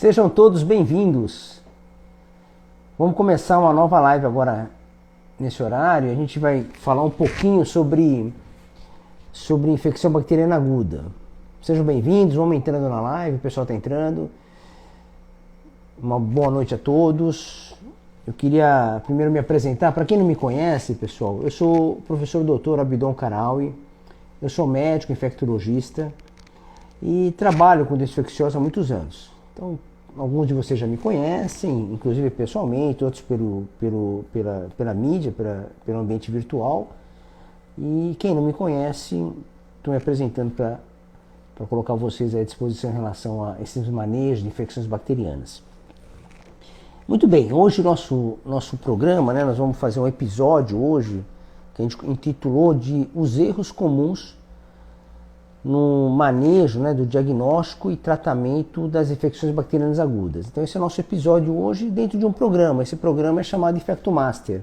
Sejam todos bem-vindos. Vamos começar uma nova live agora nesse horário. A gente vai falar um pouquinho sobre infecção bacteriana aguda. Sejam bem-vindos, vamos entrando na live, o pessoal está entrando. Uma boa noite a todos. Eu queria primeiro me apresentar. Para quem não me conhece, pessoal, eu sou o professor Dr. Abidon Karaui. Eu sou médico infectologista e trabalho com doença infecciosa há muitos anos. Então, alguns de vocês já me conhecem, inclusive pessoalmente, outros pela mídia, pelo ambiente virtual. E quem não me conhece, estou me apresentando para colocar vocês à disposição em relação a esses manejos de infecções bacterianas. Muito bem, hoje o nosso programa, nós vamos fazer um episódio hoje que a gente intitulou de Os Erros Comuns no manejo do diagnóstico e tratamento das infecções bacterianas agudas. Então esse é o nosso episódio hoje dentro de um programa. Esse programa é chamado InfectoMaster.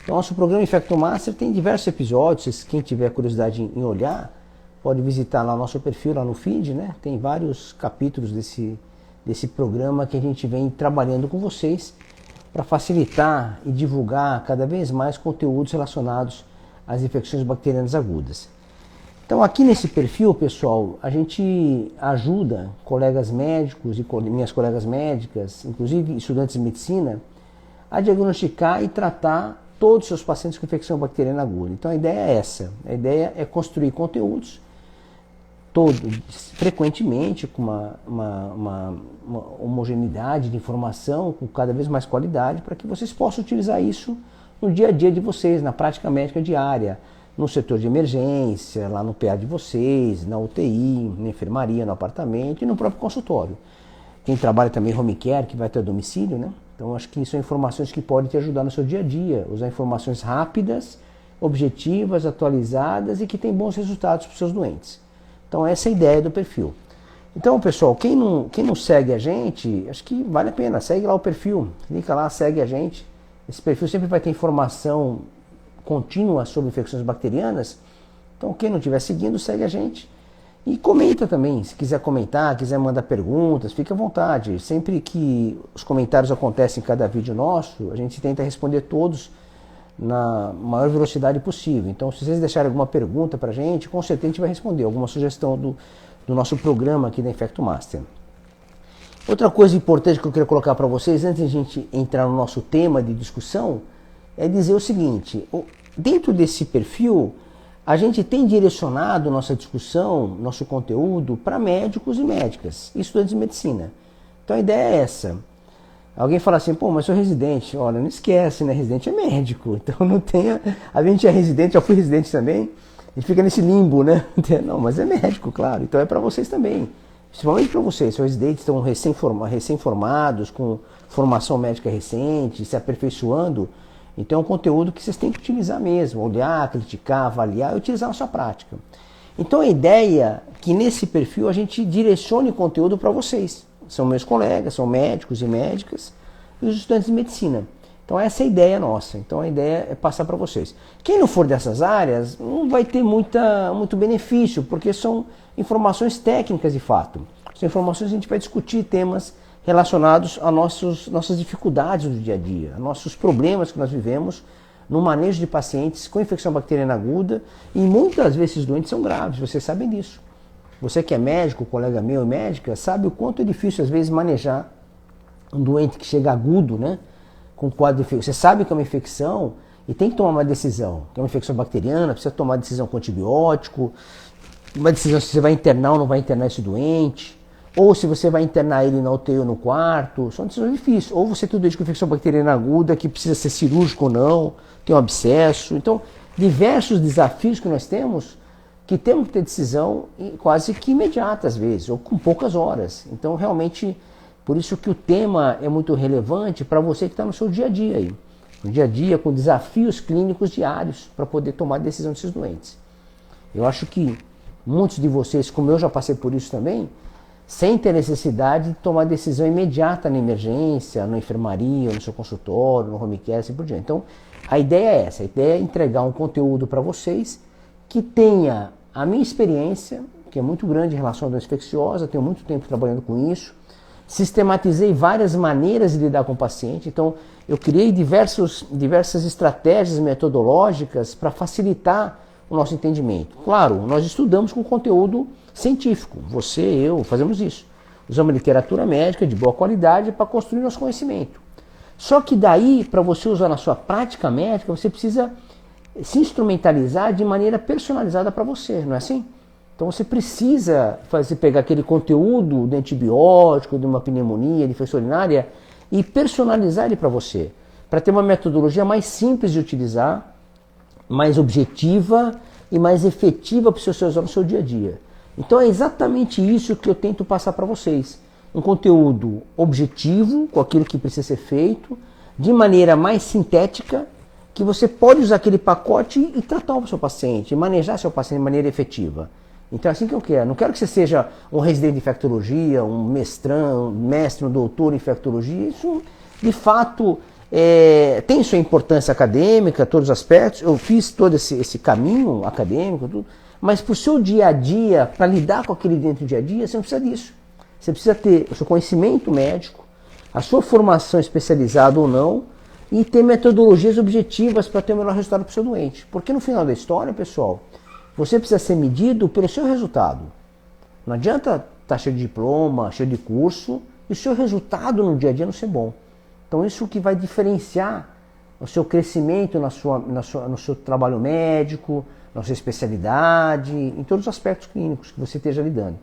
Então nosso programa InfectoMaster tem diversos episódios. Quem tiver curiosidade em olhar, pode visitar lá o nosso perfil, lá no feed. Tem vários capítulos desse programa que a gente vem trabalhando com vocês para facilitar e divulgar cada vez mais conteúdos relacionados às infecções bacterianas agudas. Então aqui nesse perfil, pessoal, a gente ajuda colegas médicos e minhas colegas médicas, inclusive estudantes de medicina, a diagnosticar e tratar todos os seus pacientes com infecção bacteriana aguda. Então a ideia é essa, a ideia é construir conteúdos frequentemente com uma homogeneidade de informação, com cada vez mais qualidade, para que vocês possam utilizar isso no dia a dia de vocês, na prática médica diária, no setor de emergência, lá no PA de vocês, na UTI, na enfermaria, no apartamento e no próprio consultório. Quem trabalha também home care, que vai até o domicílio, Então acho que são informações que podem te ajudar no seu dia a dia, usar informações rápidas, objetivas, atualizadas e que têm bons resultados para os seus doentes. Então essa é a ideia do perfil. Então, pessoal, quem não segue a gente, acho que vale a pena, segue lá o perfil, clica lá, segue a gente. Esse perfil sempre vai ter informação contínua sobre infecções bacterianas. Então quem não estiver seguindo, segue a gente. E comenta também, se quiser comentar, quiser mandar perguntas, fique à vontade. Sempre que os comentários acontecem em cada vídeo nosso, a gente tenta responder todos na maior velocidade possível. Então se vocês deixarem alguma pergunta para a gente, com certeza a gente vai responder, alguma sugestão do nosso programa aqui da InfectoMaster. Outra coisa importante que eu queria colocar para vocês, antes de a gente entrar no nosso tema de discussão, é dizer o seguinte: dentro desse perfil, a gente tem direcionado nossa discussão, nosso conteúdo para médicos e médicas, estudantes de medicina. Então a ideia é essa. Alguém fala assim, mas sou residente. Olha, não esquece, residente é médico. Então não tenha... A gente é residente, já fui residente também, a gente fica nesse limbo, Não, mas é médico, claro. Então é para vocês também. Principalmente para vocês, são residentes, estão recém-formados, com formação médica recente, se aperfeiçoando. Então é um conteúdo que vocês têm que utilizar mesmo, olhar, criticar, avaliar e utilizar na sua prática. Então a ideia é que nesse perfil a gente direcione conteúdo para vocês. São meus colegas, são médicos e médicas e os estudantes de medicina. Então essa é a ideia nossa. Então a ideia é passar para vocês. Quem não for dessas áreas não vai ter muito benefício, porque são informações técnicas de fato. São informações que a gente vai discutir temas relacionados a nossas dificuldades do dia a dia, a nossos problemas que nós vivemos no manejo de pacientes com infecção bacteriana aguda, e muitas vezes esses doentes são graves, vocês sabem disso. Você que é médico, colega meu e médica, sabe o quanto é difícil às vezes manejar um doente que chega agudo, com quadro de infecção. Você sabe que é uma infecção e tem que tomar uma decisão, que é uma infecção bacteriana, precisa tomar decisão com antibiótico, uma decisão se você vai internar ou não vai internar esse doente, ou se você vai internar ele na UTI ou no quarto. São decisões difíceis. Ou você tem um doente com infecção bacteriana aguda que precisa ser cirúrgico ou não, tem um abscesso. Então, diversos desafios que nós temos que temos que ter decisão quase que imediata às vezes, ou com poucas horas. Então, realmente, por isso que o tema é muito relevante para você que está no seu dia a dia aí. No dia a dia, com desafios clínicos diários para poder tomar decisão desses doentes. Eu acho que muitos de vocês, como eu já passei por isso também, sem ter necessidade de tomar decisão imediata na emergência, na enfermaria, no seu consultório, no home care, assim por diante. Então, a ideia é essa, a ideia é entregar um conteúdo para vocês que tenha a minha experiência, que é muito grande em relação à doença infecciosa, tenho muito tempo trabalhando com isso, sistematizei várias maneiras de lidar com o paciente. Então, eu criei diversas estratégias metodológicas para facilitar o nosso entendimento. Claro, nós estudamos com conteúdo científico. Você, eu, fazemos isso. Usamos literatura médica de boa qualidade para construir nosso conhecimento. Só que daí, para você usar na sua prática médica, você precisa se instrumentalizar de maneira personalizada para você, não é assim? Então você precisa pegar aquele conteúdo de antibiótico, de uma pneumonia, de infecção urinária e personalizar ele para você, para ter uma metodologia mais simples de utilizar, mais objetiva e mais efetiva para você usar no seu dia a dia. Então é exatamente isso que eu tento passar para vocês. Um conteúdo objetivo, com aquilo que precisa ser feito, de maneira mais sintética, que você pode usar aquele pacote e tratar o seu paciente, manejar seu paciente de maneira efetiva. Então é assim que eu quero. Não quero que você seja um residente de infectologia, um mestre, um doutor em infectologia. Isso, de fato, tem sua importância acadêmica, todos os aspectos. Eu fiz todo esse caminho acadêmico, tudo. Mas para o seu dia a dia, para lidar com aquele dentro do dia a dia, você não precisa disso. Você precisa ter o seu conhecimento médico, a sua formação especializada ou não, e ter metodologias objetivas para ter o melhor resultado para o seu doente. Porque no final da história, pessoal, você precisa ser medido pelo seu resultado. Não adianta estar cheio de diploma, cheio de curso, e o seu resultado no dia a dia não ser bom. Então isso que vai diferenciar o seu crescimento no seu trabalho médico, na sua especialidade, em todos os aspectos clínicos que você esteja lidando.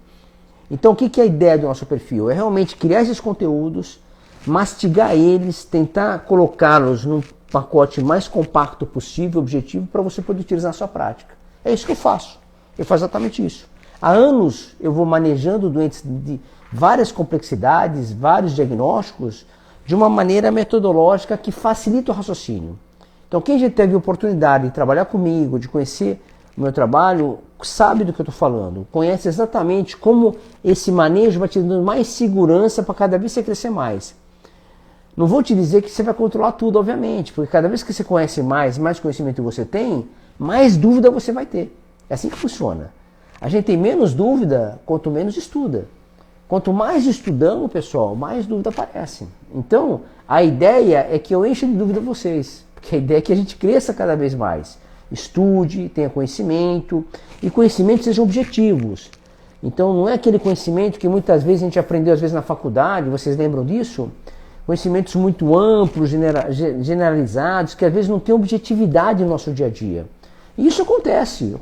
Então o que é a ideia do nosso perfil? É realmente criar esses conteúdos, mastigar eles, tentar colocá-los num pacote mais compacto possível, objetivo, para você poder utilizar na sua prática. É isso que eu faço. Eu faço exatamente isso. Há anos eu vou manejando doentes de várias complexidades, vários diagnósticos, de uma maneira metodológica que facilita o raciocínio. Então quem já teve a oportunidade de trabalhar comigo, de conhecer o meu trabalho, sabe do que eu estou falando, conhece exatamente como esse manejo vai te dando mais segurança para cada vez você crescer mais. Não vou te dizer que você vai controlar tudo, obviamente, porque cada vez que você conhece mais conhecimento você tem, mais dúvida você vai ter. É assim que funciona. A gente tem menos dúvida quanto menos estuda. Quanto mais estudamos, pessoal, mais dúvida aparece. Então, a ideia é que eu encha de dúvida vocês, porque a ideia é que a gente cresça cada vez mais. Estude, tenha conhecimento, e conhecimentos sejam objetivos. Então não é aquele conhecimento que muitas vezes a gente aprendeu às vezes na faculdade, vocês lembram disso? Conhecimentos muito amplos, generalizados, que às vezes não têm objetividade no nosso dia a dia. E isso acontece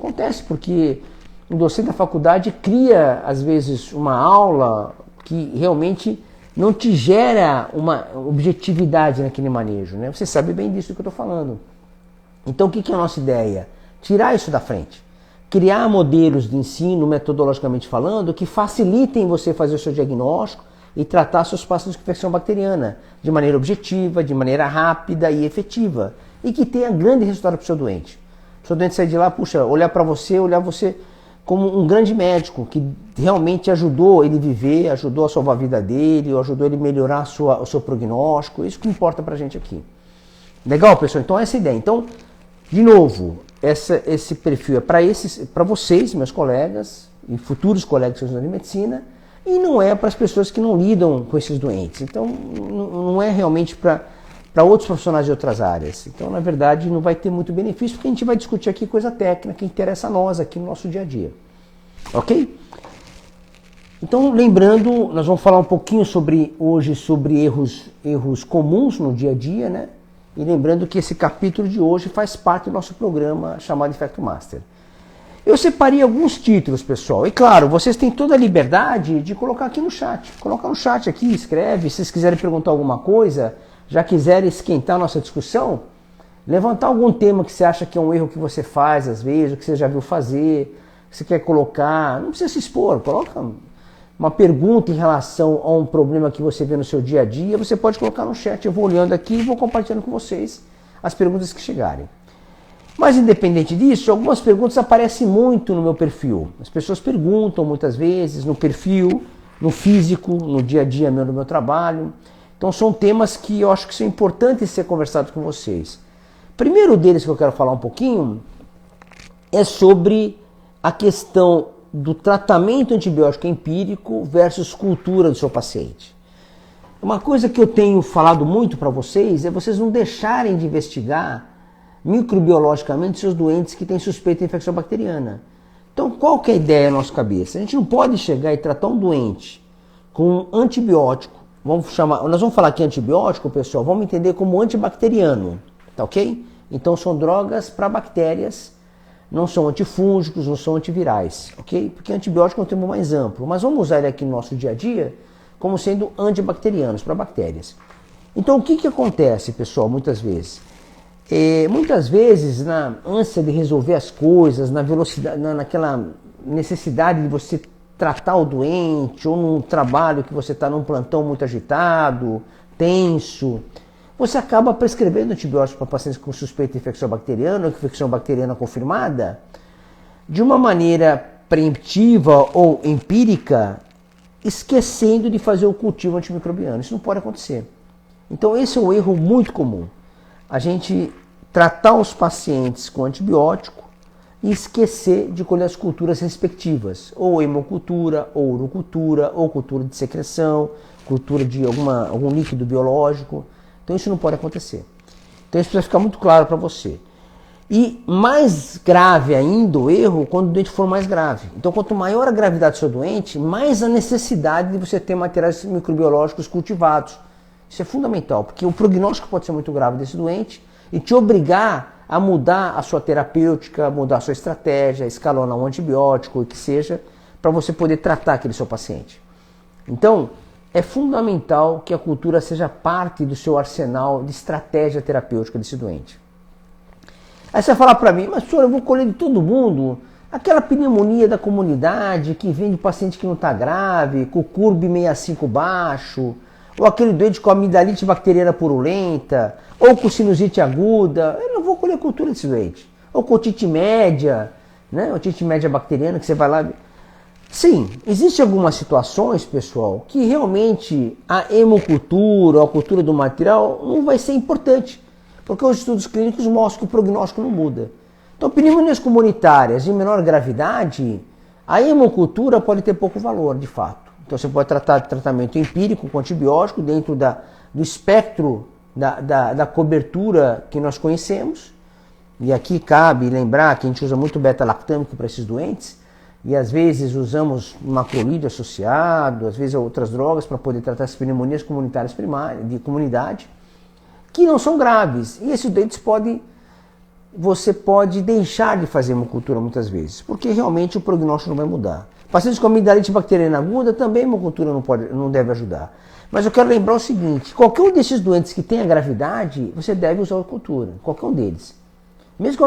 porque o docente da faculdade cria às vezes uma aula que realmente não te gera uma objetividade naquele manejo, né? Você sabe bem disso que eu estou falando. Então o que é a nossa ideia? Tirar isso da frente. Criar modelos de ensino, metodologicamente falando, que facilitem você fazer o seu diagnóstico e tratar seus pacientes com infecção bacteriana de maneira objetiva, de maneira rápida e efetiva. E que tenha grande resultado para o seu doente. O seu doente sair de lá, olhar você como um grande médico que realmente ajudou ele viver, ajudou a salvar a vida dele, ajudou ele a melhorar o seu prognóstico. Isso que importa para a gente aqui. Legal, pessoal? Então essa é a ideia. Então, de novo, esse perfil é para vocês, meus colegas, e futuros colegas que estão estudando medicina, e não é para as pessoas que não lidam com esses doentes. Então, não é realmente para outros profissionais de outras áreas. Então, na verdade, não vai ter muito benefício, porque a gente vai discutir aqui coisa técnica que interessa a nós aqui no nosso dia a dia. Ok? Então, lembrando, nós vamos falar um pouquinho hoje sobre erros comuns no dia a dia, né? E lembrando que esse capítulo de hoje faz parte do nosso programa chamado Infecto Master. Eu separei alguns títulos, pessoal. E claro, vocês têm toda a liberdade de colocar aqui no chat. Coloca no chat aqui, escreve. Se vocês quiserem perguntar alguma coisa, já quiserem esquentar a nossa discussão, levantar algum tema que você acha que é um erro que você faz às vezes, ou que você já viu fazer, que você quer colocar. Não precisa se expor, coloca uma pergunta em relação a um problema que você vê no seu dia a dia, você pode colocar no chat, eu vou olhando aqui e vou compartilhando com vocês as perguntas que chegarem. Mas independente disso, algumas perguntas aparecem muito no meu perfil. As pessoas perguntam muitas vezes no perfil, no físico, no dia a dia no meu trabalho. Então são temas que eu acho que são importantes ser conversados com vocês. Primeiro deles que eu quero falar um pouquinho é sobre a questão do tratamento antibiótico empírico versus cultura do seu paciente. Uma coisa que eu tenho falado muito para vocês é vocês não deixarem de investigar microbiologicamente seus doentes que têm suspeita de infecção bacteriana. Então, qual que é a ideia na nossa cabeça? A gente não pode chegar e tratar um doente com antibiótico. Nós vamos falar aqui antibiótico, pessoal, vamos entender como antibacteriano, tá ok? Então são drogas para bactérias, não são antifúngicos, não são antivirais, ok? Porque antibiótico é um termo mais amplo, mas vamos usar ele aqui no nosso dia a dia como sendo antibacterianos, para bactérias. Então o que acontece, pessoal, muitas vezes? Muitas vezes, na ânsia de resolver as coisas, na velocidade, naquela necessidade de você tratar o doente, ou num trabalho que você está num plantão muito agitado, tenso, você acaba prescrevendo antibióticos para pacientes com suspeita de infecção bacteriana ou infecção bacteriana confirmada de uma maneira preemptiva ou empírica, esquecendo de fazer o cultivo antimicrobiano. Isso não pode acontecer. Então esse é um erro muito comum. A gente tratar os pacientes com antibiótico e esquecer de colher as culturas respectivas, ou hemocultura, ou urocultura, ou cultura de secreção, cultura de algum líquido biológico. Então isso não pode acontecer. Então isso precisa ficar muito claro para você. E mais grave ainda o erro quando o doente for mais grave. Então quanto maior a gravidade do seu doente, mais a necessidade de você ter materiais microbiológicos cultivados. Isso é fundamental, porque o prognóstico pode ser muito grave desse doente e te obrigar a mudar a sua terapêutica, mudar a sua estratégia, escalonar um antibiótico, o que seja, para você poder tratar aquele seu paciente. Então, é fundamental que a cultura seja parte do seu arsenal de estratégia terapêutica desse doente. Aí você vai falar para mim, mas senhor, eu vou colher de todo mundo aquela pneumonia da comunidade que vem de paciente que não está grave, com o CURB 65 baixo, ou aquele doente com amidalite bacteriana purulenta, ou com sinusite aguda. Eu não vou colher cultura desse doente. Ou com otite média, né? Otite média bacteriana, que você vai lá... Sim, existem algumas situações, pessoal, que realmente a hemocultura, ou a cultura do material não vai ser importante, porque os estudos clínicos mostram que o prognóstico não muda. Então, pneumonias comunitárias de menor gravidade, a hemocultura pode ter pouco valor, de fato. Então você pode tratar de tratamento empírico com antibiótico dentro do espectro da cobertura que nós conhecemos. E aqui cabe lembrar que a gente usa muito beta-lactâmico para esses doentes. E às vezes usamos macrolídeo associado, às vezes outras drogas para poder tratar as pneumonias comunitárias primárias, de comunidade, que não são graves. E esses doentes você pode deixar de fazer hemocultura muitas vezes, porque realmente o prognóstico não vai mudar. Pacientes com amidalite bacteriana aguda também a hemocultura não deve ajudar. Mas eu quero lembrar o seguinte, qualquer um desses doentes que tenha gravidade, você deve usar a cultura, qualquer um deles. Mesmo com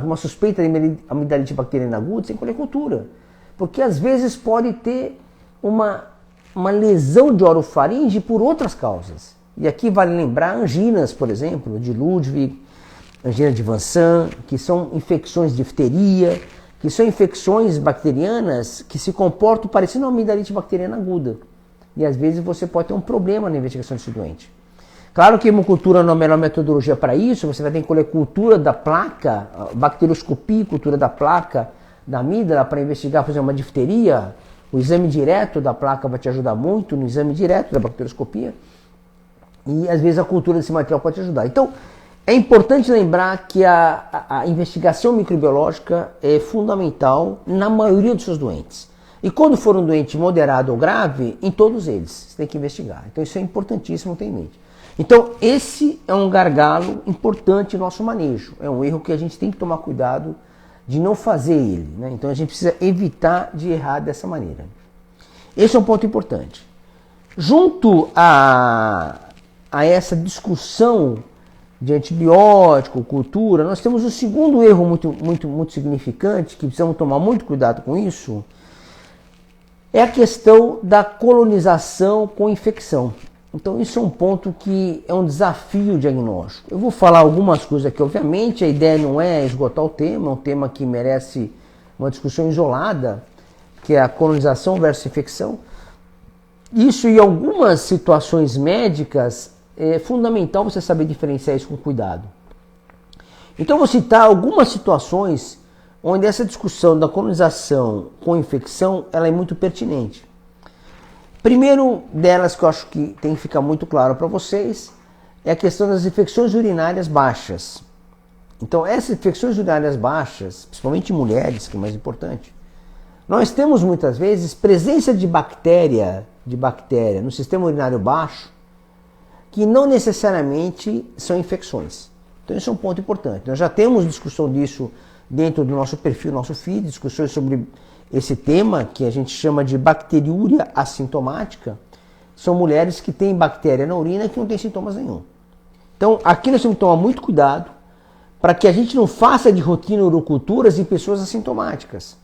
uma suspeita de amidalite bacteriana aguda, você tem que colher cultura. Porque às vezes pode ter uma lesão de orofaringe por outras causas. E aqui vale lembrar anginas, por exemplo, de Ludwig, angina de Vansan, que são infecções de difteria, que são infecções bacterianas que se comportam parecendo uma amidalite bacteriana aguda. E às vezes você pode ter um problema na investigação desse doente. Claro que a hemocultura não é a melhor metodologia para isso, você vai ter que colher cultura da placa, bacterioscopia, cultura da placa, da amígdala para investigar, por exemplo, uma difteria. O exame direto da placa vai te ajudar muito no exame direto da bacterioscopia. E às vezes a cultura desse material pode te ajudar. Então, é importante lembrar que a investigação microbiológica é fundamental na maioria dos seus doentes. E quando for um doente moderado ou grave, em todos eles, você tem que investigar. Então isso é importantíssimo ter em mente. Então esse é um gargalo importante no nosso manejo. É um erro que a gente tem que tomar cuidado de não fazer ele, né? Então a gente precisa evitar de errar dessa maneira. Esse é um ponto importante. Junto a essa discussão de antibiótico, cultura, nós temos um segundo erro muito significante, que precisamos tomar muito cuidado com isso, é a questão da colonização com infecção. Então isso é um ponto que é um desafio diagnóstico. Eu vou falar algumas coisas aqui, obviamente a ideia não é esgotar o tema, é um tema que merece uma discussão isolada, que é a colonização versus infecção. Isso em algumas situações médicas é fundamental você saber diferenciar isso com cuidado. Então vou citar algumas situações onde essa discussão da colonização com infecção ela é muito pertinente. Primeiro delas que eu acho que tem que ficar muito claro para vocês é a questão das infecções urinárias baixas. Então, essas infecções urinárias baixas, principalmente em mulheres, que é mais importante, nós temos muitas vezes presença de bactéria no sistema urinário baixo, que não necessariamente são infecções. Então, isso é um ponto importante. Nós já temos discussão disso dentro do nosso perfil, nosso feed, discussões sobre esse tema, que a gente chama de bacteriúria assintomática. São mulheres que têm bactéria na urina que não têm sintomas nenhum. Então, aqui nós temos que tomar muito cuidado para que a gente não faça de rotina uroculturas em pessoas assintomáticas.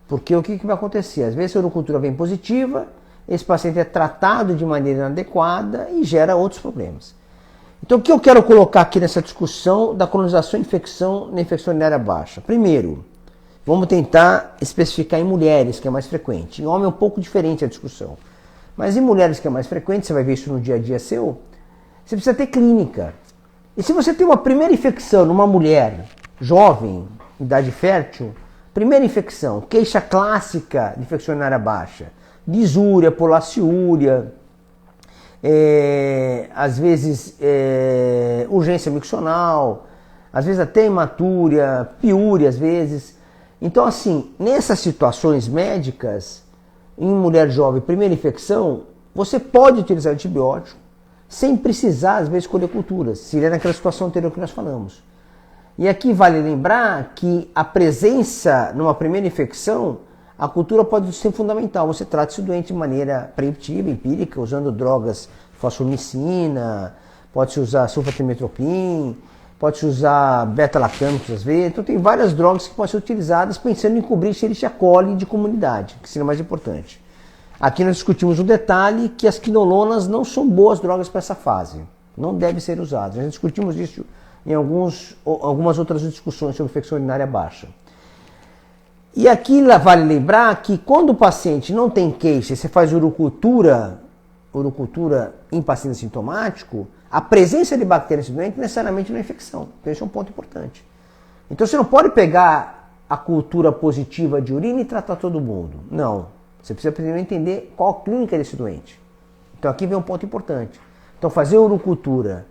Porque o que vai acontecer? Às vezes a urocultura vem positiva, esse paciente é tratado de maneira inadequada e gera outros problemas. Então, o que eu quero colocar aqui nessa discussão da colonização e infecção na infecção urinária baixa? Primeiro, vamos tentar especificar em mulheres, que é mais frequente. Em homem é um pouco diferente a discussão. Mas em mulheres que é mais frequente, você vai ver isso no dia a dia seu, você precisa ter clínica. E se você tem uma primeira infecção numa mulher jovem, idade fértil, primeira infecção, queixa clássica de infecção urinária baixa, disúria, polaciúria, às vezes urgência miccional, às vezes até hematúria, piúria às vezes. Então assim, nessas situações médicas, em mulher jovem, primeira infecção, você pode utilizar antibiótico sem precisar às vezes escolher culturas, seria naquela situação anterior que nós falamos. E aqui vale lembrar que a presença numa primeira infecção, a cultura pode ser fundamental. Você trata esse doente de maneira preemptiva, empírica, usando drogas fosfomicina, pode-se usar sulfatrimetropin, pode-se usar beta-lactâmicos às vezes. Então tem várias drogas que podem ser utilizadas pensando em cobrir Escherichia coli de comunidade, que seria mais importante. Aqui nós discutimos um detalhe que as quinolonas não são boas drogas para essa fase. Não devem ser usadas. Nós discutimos isso em algumas outras discussões sobre infecção urinária baixa. E aqui vale lembrar que quando o paciente não tem queixa, você faz urocultura em paciente assintomático, a presença de bactérias doentes necessariamente não é infecção. Então esse é um ponto importante. Então você não pode pegar a cultura positiva de urina e tratar todo mundo. Não. Você precisa primeiro entender qual a clínica desse doente. Então aqui vem um ponto importante. Então fazer urocultura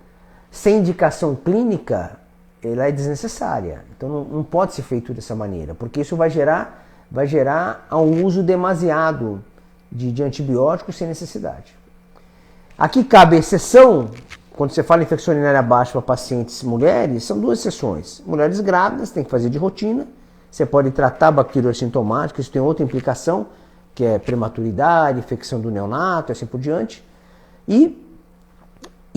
sem indicação clínica, ela é desnecessária. Então não pode ser feito dessa maneira, porque isso vai gerar um uso demasiado de antibióticos sem necessidade. Aqui cabe exceção, quando você fala em infecção urinária baixa para pacientes mulheres, são duas exceções. Mulheres grávidas tem que fazer de rotina, você pode tratar bacterias sintomáticas, isso tem outra implicação, que é prematuridade, infecção do neonato, assim por diante. E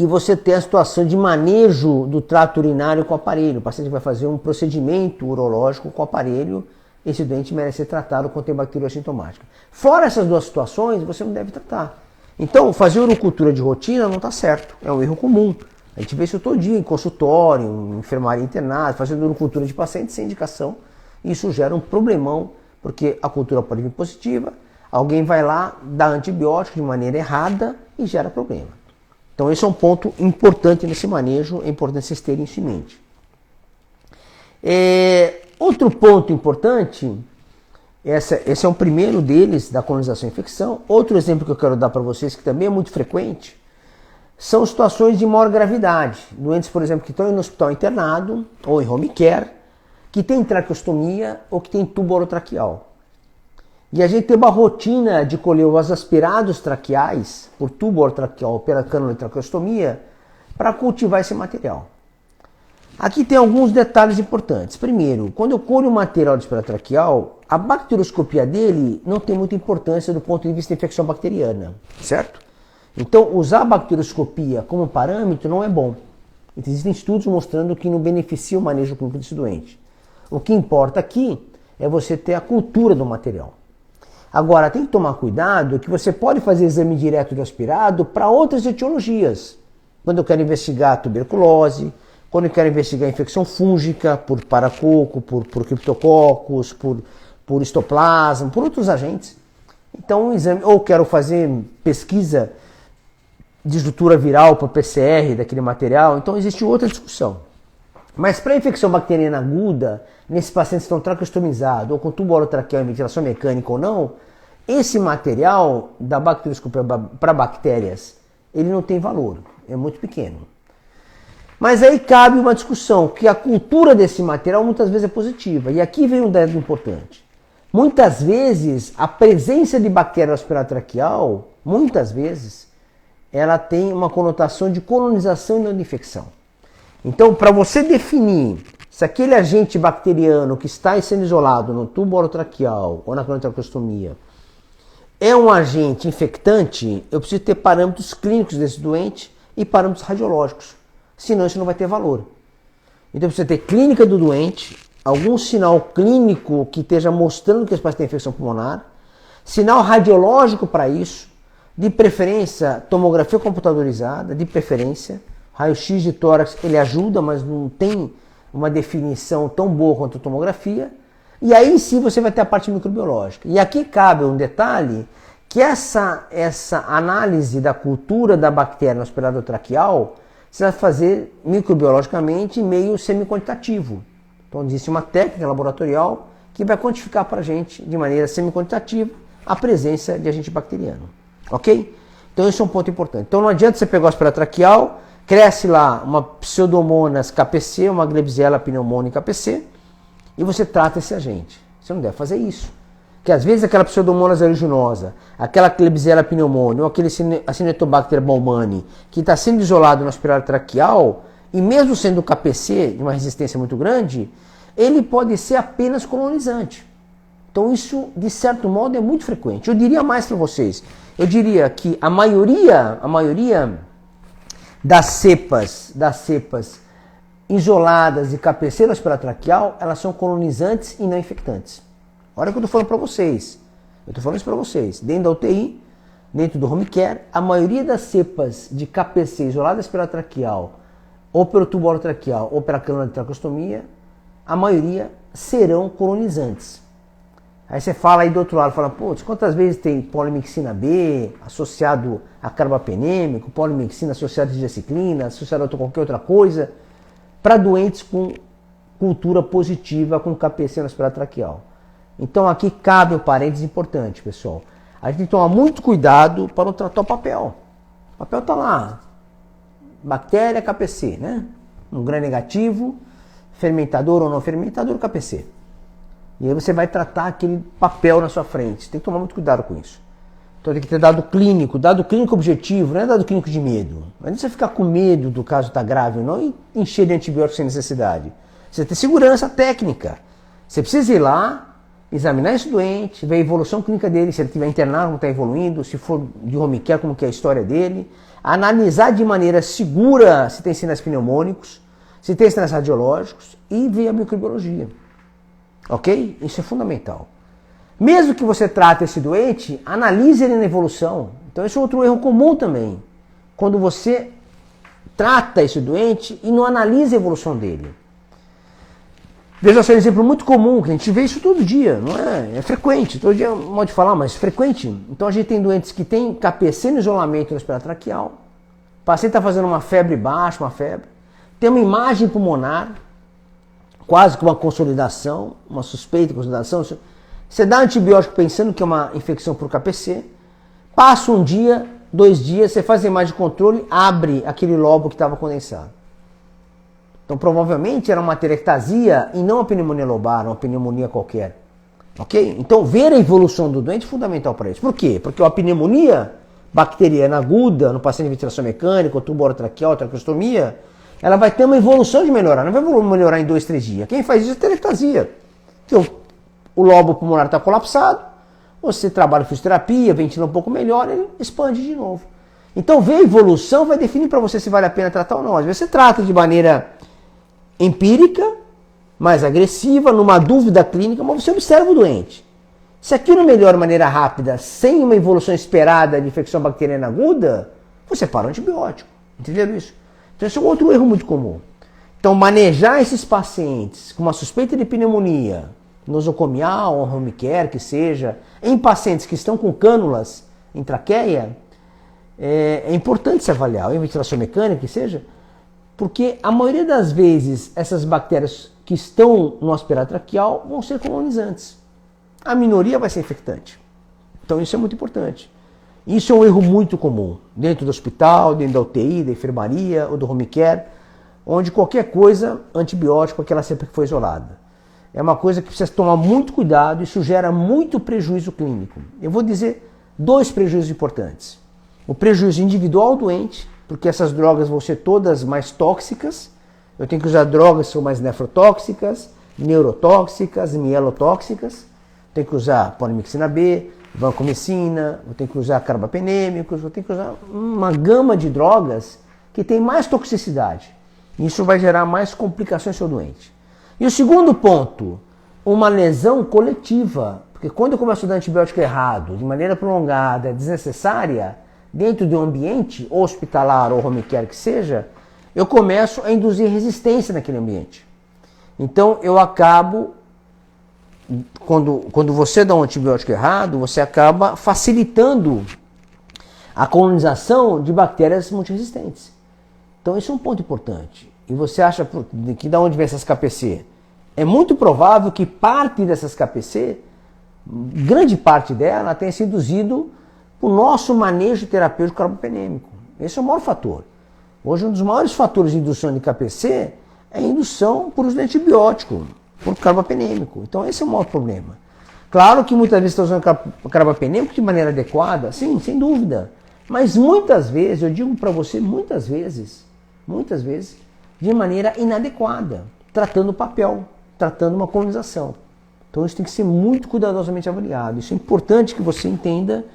você tem a situação de manejo do trato urinário com o aparelho. O paciente vai fazer um procedimento urológico com o aparelho, esse doente merece ser tratado quando tem bactéria sintomática. Fora essas duas situações, você não deve tratar. Então, fazer urocultura de rotina não está certo, é um erro comum. A gente vê isso todo dia em consultório, em enfermaria internada, fazendo urocultura de paciente sem indicação. Isso gera um problemão, porque a cultura pode vir positiva, alguém vai lá, dá antibiótico de maneira errada e gera problema. Então esse é um ponto importante nesse manejo, é importante vocês terem isso em mente. Outro ponto importante, esse é o primeiro deles, da colonização e infecção. Outro exemplo que eu quero dar para vocês, que também é muito frequente, são situações de maior gravidade. Doentes, por exemplo, que estão no hospital internado ou em home care, que tem traqueostomia ou que tem tubo orotraqueal. E a gente tem uma rotina de colher os aspirados traqueais por tubo orotraqueal pela cânula de traqueostomia para cultivar esse material. Aqui tem alguns detalhes importantes. Primeiro, quando eu colho o material de aspirado traqueal, a bacterioscopia dele não tem muita importância do ponto de vista da infecção bacteriana, certo? Então, usar a bacterioscopia como parâmetro não é bom. Existem estudos mostrando que não beneficia o manejo clínico desse doente. O que importa aqui é você ter a cultura do material. Agora, tem que tomar cuidado que você pode fazer exame direto de aspirado para outras etiologias. Quando eu quero investigar tuberculose, quando eu quero investigar infecção fúngica por paracoco, por criptococos, por histoplasma, por outros agentes. Então, um exame, ou quero fazer pesquisa de estrutura viral para PCR daquele material, então existe outra discussão. Mas para infecção bacteriana aguda, nesses pacientes que estão traqueostomizados ou com tubo orotraqueal em ventilação mecânica ou não, esse material da bacterioscopia para bactérias, ele não tem valor, é muito pequeno. Mas aí cabe uma discussão, que a cultura desse material muitas vezes é positiva. E aqui vem um dado importante. Muitas vezes, a presença de bactéria respiratória traqueal, muitas vezes, ela tem uma conotação de colonização e não de infecção. Então, para você definir se aquele agente bacteriano que está sendo isolado no tubo orotraqueal ou na craniotraqueostomia é um agente infectante, eu preciso ter parâmetros clínicos desse doente e parâmetros radiológicos. Senão isso não vai ter valor. Então precisa ter clínica do doente, algum sinal clínico que esteja mostrando que esse paciente tem infecção pulmonar, sinal radiológico para isso, de preferência tomografia computadorizada, de preferência, raio-x de tórax ele ajuda, mas não tem uma definição tão boa quanto a tomografia, e aí sim você vai ter a parte microbiológica. E aqui cabe um detalhe, que essa análise da cultura da bactéria no aspirador traqueal, você vai fazer microbiologicamente meio semi-quantitativo. Então existe uma técnica laboratorial que vai quantificar para a gente, de maneira semi-quantitativa, a presença de agente bacteriano. Ok? Então esse é um ponto importante. Então não adianta você pegar o aspirador traqueal, cresce lá uma Pseudomonas KPC, uma Klebsiella pneumoniae KPC, e você trata esse agente. Você não deve fazer isso. Porque às vezes aquela Pseudomonas aeruginosa, aquela Klebsiella pneumoniae ou aquele Acinetobacter baumannii que está sendo isolado no aspirador traqueal, e mesmo sendo KPC de uma resistência muito grande, ele pode ser apenas colonizante. Então isso, de certo modo, é muito frequente. Eu diria mais para vocês. Eu diria que a maioria das cepas isoladas de KPC no aspirador traqueal, elas são colonizantes e não infectantes. Olha o que eu estou falando para vocês. Eu estou falando isso para vocês. Dentro da UTI, dentro do home care, a maioria das cepas de KPC isoladas pela traqueal, ou pelo tubo orotraqueal, ou pela cânula de traqueostomia, a maioria serão colonizantes. Aí você fala aí do outro lado, fala, putz, quantas vezes tem polimixina B associado a carbapenêmico, polimixina associada a diaciclina, associado a qualquer outra coisa, para doentes com cultura positiva com KPC no aspirador traqueal. Então aqui cabe um parênteses importante, pessoal. A gente tem que tomar muito cuidado para não tratar o papel. O papel está lá. Bactéria KPC, né? Um gram negativo, fermentador ou não fermentador KPC. E aí você vai tratar aquele papel na sua frente. Você tem que tomar muito cuidado com isso. Então tem que ter dado clínico objetivo, não é dado clínico de medo. Não é você ficar com medo do caso estar grave ou não e encher de antibiótico sem necessidade. Você tem segurança técnica. Você precisa ir lá, examinar esse doente, ver a evolução clínica dele, se ele estiver internado, como está evoluindo, se for de home care, como que é a história dele, analisar de maneira segura se tem sinais pneumônicos, se tem sinais radiológicos e ver a microbiologia. Ok? Isso é fundamental. Mesmo que você trate esse doente, analise ele na evolução. Então esse é outro erro comum também. Quando você trata esse doente e não analisa a evolução dele. Veja só um exemplo muito comum, que a gente vê isso todo dia, não é? É frequente, todo dia é um modo de falar, mas frequente. Então a gente tem doentes que têm KPC no isolamento no aspirador traqueal, o paciente está fazendo uma febre baixa, tem uma imagem pulmonar, quase com uma consolidação, uma suspeita de consolidação. Você dá antibiótico pensando que é uma infecção por KPC, passa um dia, 2 dias, você faz a imagem de controle, abre aquele lobo que estava condensado. Então, provavelmente era uma terectasia e não uma pneumonia lobar, uma pneumonia qualquer. Ok? Então, ver a evolução do doente é fundamental para isso. Por quê? Porque a pneumonia bacteriana aguda no paciente de ventilação mecânica, ou tubo orotraqueal, traqueostomia, ela vai ter uma evolução de melhorar. Não vai melhorar em 2, 3 dias. Quem faz isso é terectasia. Então, o lobo pulmonar está colapsado, você trabalha fisioterapia, ventila um pouco melhor, ele expande de novo. Então, ver a evolução vai definir para você se vale a pena tratar ou não. Às vezes você trata de maneira empírica, mais agressiva, numa dúvida clínica, mas você observa o doente. Se aquilo melhora de maneira rápida, sem uma evolução esperada de infecção bacteriana aguda, você para o antibiótico. Entenderam isso? Então esse é um outro erro muito comum. Então manejar esses pacientes com uma suspeita de pneumonia, nosocomial ou home care, que seja, em pacientes que estão com cânulas em traqueia, é importante se avaliar, ou em ventilação mecânica, que seja, porque a maioria das vezes essas bactérias que estão no aspirador traqueal vão ser colonizantes. A minoria vai ser infectante. Então isso é muito importante. Isso é um erro muito comum, dentro do hospital, dentro da UTI, da enfermaria ou do home care, onde qualquer coisa, antibiótico, aquela cepa que foi isolada. É uma coisa que precisa tomar muito cuidado, isso gera muito prejuízo clínico. Eu vou dizer 2 prejuízos importantes. O prejuízo individual ao doente, porque essas drogas vão ser todas mais tóxicas. Eu tenho que usar drogas que são mais nefrotóxicas, neurotóxicas, mielotóxicas. Tenho que usar polimixina B, vancomicina, vou ter que usar carbapenêmicos, vou ter que usar uma gama de drogas que tem mais toxicidade. Isso vai gerar mais complicações ao doente. E o segundo ponto, uma lesão coletiva. Porque quando eu começo a dar antibiótico errado, de maneira prolongada, desnecessária, dentro de um ambiente hospitalar ou home care que seja, eu começo a induzir resistência naquele ambiente. Então eu acabo, quando você dá um antibiótico errado, você acaba facilitando a colonização de bactérias multiresistentes. Então isso é um ponto importante. E você acha que da onde vem essas KPC? É muito provável que parte dessas KPC, grande parte dela, tenha sido induzido por nosso manejo terapêutico carbapenêmico. Esse é o maior fator. Hoje um dos maiores fatores de indução de KPC é a indução por uso de antibiótico, por carbapenêmico. Então esse é o maior problema. Claro que muitas vezes está usando carbapenêmico de maneira adequada, sim, sem dúvida. Mas muitas vezes, eu digo para você, muitas vezes, de maneira inadequada, tratando o papel, tratando uma colonização. Então isso tem que ser muito cuidadosamente avaliado. Isso é importante que você entenda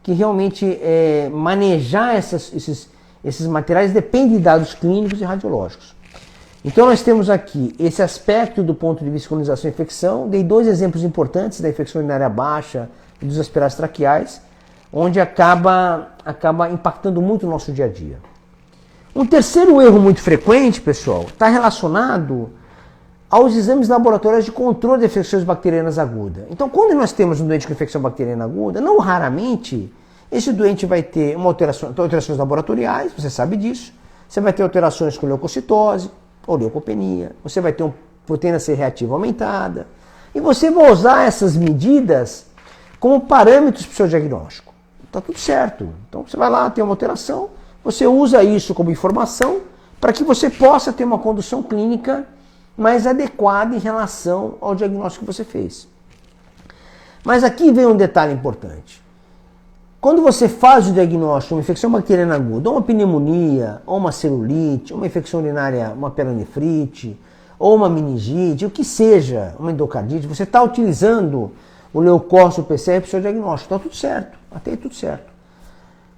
que realmente manejar esses materiais depende de dados clínicos e radiológicos. Então nós temos aqui esse aspecto do ponto de vista de colonização e infecção. Dei 2 exemplos importantes da infecção urinária baixa e dos aspirados traqueais, onde acaba impactando muito o nosso dia a dia. Um terceiro erro muito frequente, pessoal, está relacionado aos exames laboratoriais de controle de infecções bacterianas agudas. Então, quando nós temos um doente com infecção bacteriana aguda, não raramente, esse doente vai ter alterações laboratoriais, você sabe disso. Você vai ter alterações com leucocitose ou leucopenia. Você vai ter uma proteína C reativa aumentada. E você vai usar essas medidas como parâmetros para o seu diagnóstico. Está tudo certo. Então, você vai lá, tem uma alteração, você usa isso como informação para que você possa ter uma condução clínica mais adequada em relação ao diagnóstico que você fez. Mas aqui vem um detalhe importante. Quando você faz o diagnóstico de uma infecção bacteriana aguda, ou uma pneumonia, ou uma celulite, ou uma infecção urinária, uma pielonefrite, ou uma meningite, o que seja, uma endocardite, você está utilizando o leucócito PCR para o seu diagnóstico. Está tudo certo, até aí tudo certo.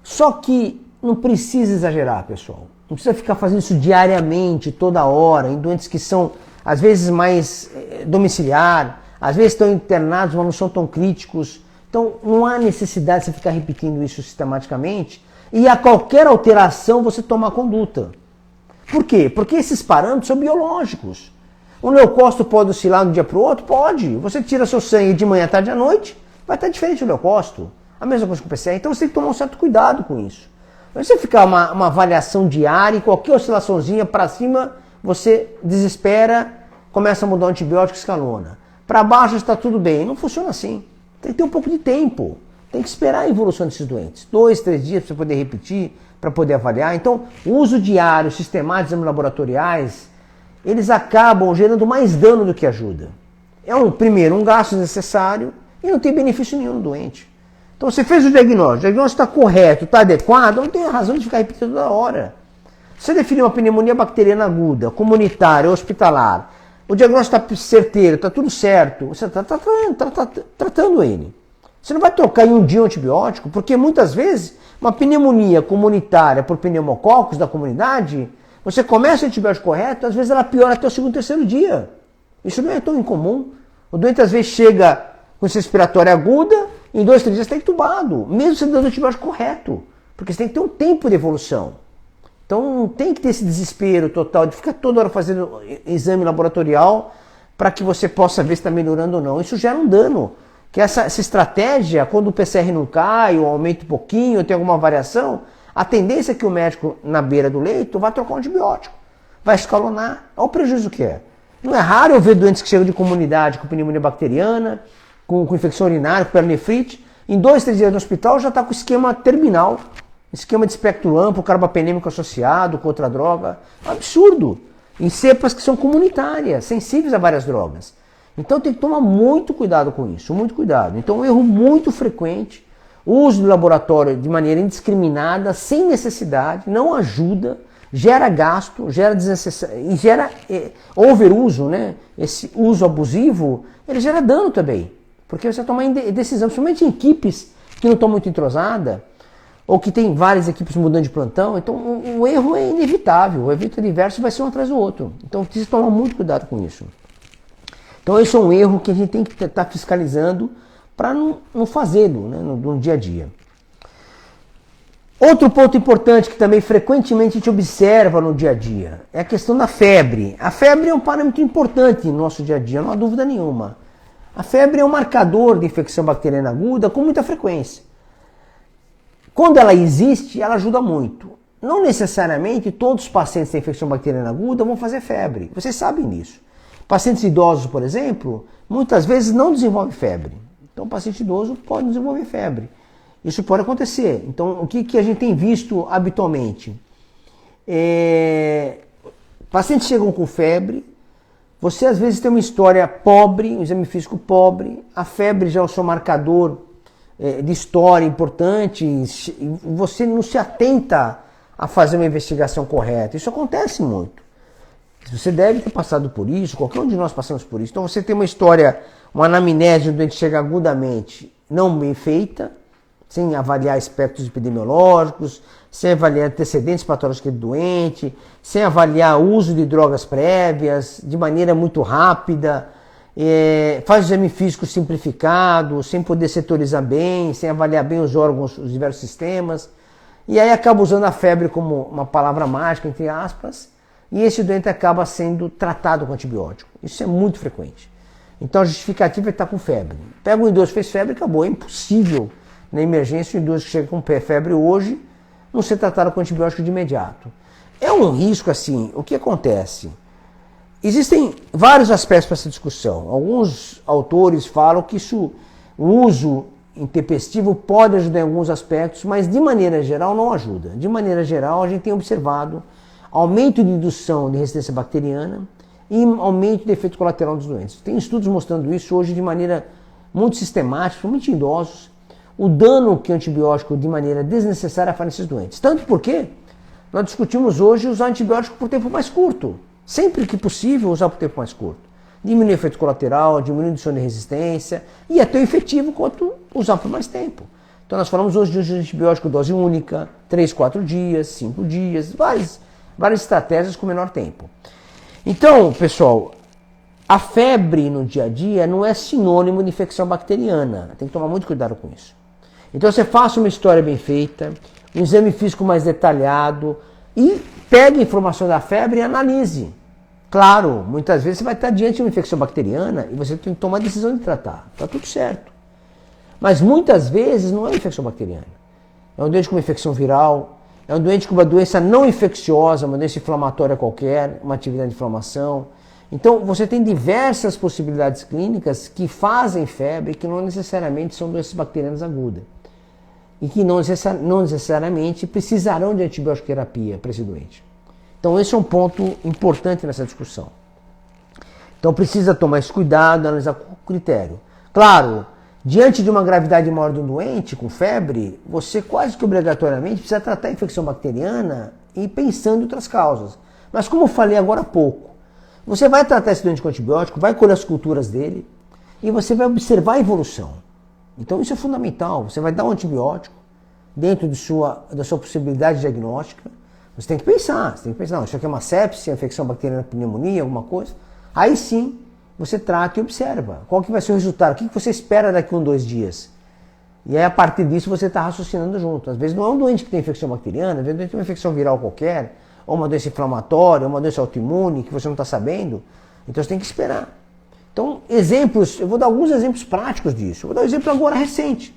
Só que não precisa exagerar, pessoal. Não precisa ficar fazendo isso diariamente, toda hora, em doentes que são, às vezes, mais domiciliar, às vezes estão internados, mas não são tão críticos. Então, não há necessidade de você ficar repetindo isso sistematicamente e a qualquer alteração você tomar conduta. Por quê? Porque esses parâmetros são biológicos. O leucócito pode oscilar de um dia para o outro? Pode. Você tira seu sangue de manhã, tarde à noite, vai estar diferente o leucócito. A mesma coisa com o PCR. Então, você tem que tomar um certo cuidado com isso. Não você ficar uma avaliação diária e qualquer oscilaçãozinha para cima, você desespera, começa a mudar o antibiótico e escalona. Para baixo está tudo bem. Não funciona assim. Tem que ter um pouco de tempo. Tem que esperar a evolução desses doentes. 2, 3 dias para você poder repetir, para poder avaliar. Então, o uso diário, sistemático de exames laboratoriais, eles acabam gerando mais dano do que ajuda. É primeiro, um gasto desnecessário e não tem benefício nenhum no doente. Então, você fez o diagnóstico está correto, está adequado, não tem razão de ficar repetindo toda hora. Você definiu uma pneumonia bacteriana aguda, comunitária, hospitalar, o diagnóstico está certeiro, está tudo certo, você está tratando ele. Você não vai trocar em um dia um antibiótico, porque muitas vezes uma pneumonia comunitária por pneumococos da comunidade, você começa o antibiótico correto, às vezes ela piora até o 2º, 3º dia. Isso não é tão incomum. O doente às vezes chega com respiratória aguda, em 2, 3 dias está entubado, mesmo você dando o antibiótico correto, porque você tem que ter um tempo de evolução. Então não tem que ter esse desespero total de ficar toda hora fazendo exame laboratorial para que você possa ver se está melhorando ou não. Isso gera um dano. Que essa estratégia, quando o PCR não cai, ou aumenta um pouquinho, ou tem alguma variação, a tendência é que o médico, na beira do leito, vai trocar um antibiótico. Vai escalonar. Olha o prejuízo que é. Não é raro eu ver doentes que chegam de comunidade com pneumonia bacteriana, com infecção urinária, com pielonefrite, Em 2, 3 dias no hospital já está com esquema terminal, esquema de espectro amplo, carbapenêmico associado com outra droga. Absurdo! Em cepas que são comunitárias, sensíveis a várias drogas. Então tem que tomar muito cuidado com isso, muito cuidado. Então um erro muito frequente, o uso do laboratório de maneira indiscriminada, sem necessidade, não ajuda, gera gasto, gera desnecessário, e gera overuso, né? Esse uso abusivo, ele gera dano também. Porque você toma decisão, principalmente em equipes que não estão muito entrosadas, ou que tem várias equipes mudando de plantão, então o erro é inevitável, o evento adverso vai ser um atrás do outro. Então precisa tomar muito cuidado com isso. Então esse é um erro que a gente tem que estar fiscalizando para não fazê-lo, né, no dia a dia. Outro ponto importante que também frequentemente a gente observa no dia a dia é a questão da febre. A febre é um parâmetro importante no nosso dia a dia, não há dúvida nenhuma. A febre é um marcador de infecção bacteriana aguda com muita frequência. Quando ela existe, ela ajuda muito. Não necessariamente todos os pacientes com infecção bacteriana aguda vão fazer febre. Vocês sabem disso. Pacientes idosos, por exemplo, muitas vezes não desenvolvem febre. Então o paciente idoso pode desenvolver febre. Isso pode acontecer. Então o que a gente tem visto habitualmente? Pacientes chegam com febre, você às vezes tem uma história pobre, um exame físico pobre, a febre já é o seu marcador de história importante, você não se atenta a fazer uma investigação correta. Isso acontece muito. Você deve ter passado por isso, qualquer um de nós passamos por isso. Então você tem uma história, uma anamnese do doente chega agudamente não bem feita, sem avaliar aspectos epidemiológicos, sem avaliar antecedentes patológicos do doente, sem avaliar o uso de drogas prévias, de maneira muito rápida, faz o exame físico simplificado, sem poder setorizar bem, sem avaliar bem os órgãos, os diversos sistemas, e aí acaba usando a febre como uma palavra mágica, entre aspas, e esse doente acaba sendo tratado com antibiótico. Isso é muito frequente. Então a justificativa é estar com febre. Pega um idoso que fez febre e acabou. É impossível na emergência o idoso que chega com febre hoje não ser tratado com antibiótico de imediato. É um risco assim. O que acontece? Existem vários aspectos para essa discussão. Alguns autores falam que o uso intempestivo pode ajudar em alguns aspectos, mas de maneira geral não ajuda. De maneira geral a gente tem observado aumento de indução de resistência bacteriana e aumento de efeito colateral dos doentes. Tem estudos mostrando isso hoje de maneira muito sistemática, principalmente em idosos, o dano que o antibiótico de maneira desnecessária faz nesses doentes. Tanto porque nós discutimos hoje usar antibiótico por tempo mais curto. Sempre que possível usar por tempo mais curto. Diminuir o efeito colateral, diminuir a indução de resistência e é tão efetivo quanto usar por mais tempo. Então nós falamos hoje de uso de antibiótico dose única, 3, 4 dias, 5 dias, várias estratégias com menor tempo. Então, pessoal, a febre no dia a dia não é sinônimo de infecção bacteriana. Tem que tomar muito cuidado com isso. Então você faça uma história bem feita, um exame físico mais detalhado e pegue a informação da febre e analise. Claro, muitas vezes você vai estar diante de uma infecção bacteriana e você tem que tomar a decisão de tratar. Está tudo certo. Mas muitas vezes não é uma infecção bacteriana. É um doente com uma infecção viral, é um doente com uma doença não infecciosa, uma doença inflamatória qualquer, uma atividade de inflamação. Então você tem diversas possibilidades clínicas que fazem febre que não necessariamente são doenças bacterianas agudas. E que não necessariamente precisarão de antibiótico terapia para esse doente. Então esse é um ponto importante nessa discussão. Então precisa tomar esse cuidado, analisar com critério. Claro, diante de uma gravidade maior do doente, com febre, você quase que obrigatoriamente precisa tratar a infecção bacteriana e pensando em outras causas. Mas como eu falei agora há pouco, você vai tratar esse doente com antibiótico, vai colher as culturas dele e você vai observar a evolução. Então isso é fundamental. Você vai dar um antibiótico dentro da sua possibilidade diagnóstica. Você tem que pensar, não, isso aqui é uma sepse, infecção bacteriana, pneumonia, alguma coisa. Aí sim, você trata e observa. Qual que vai ser o resultado? O que você espera daqui a 1, 2 dias? E aí, a partir disso, você está raciocinando junto. Às vezes não é um doente que tem infecção bacteriana, às vezes tem uma infecção viral qualquer, ou uma doença inflamatória, ou uma doença autoimune que você não está sabendo. Então você tem que esperar. Então, exemplos, eu vou dar alguns exemplos práticos disso. Eu vou dar um exemplo agora recente.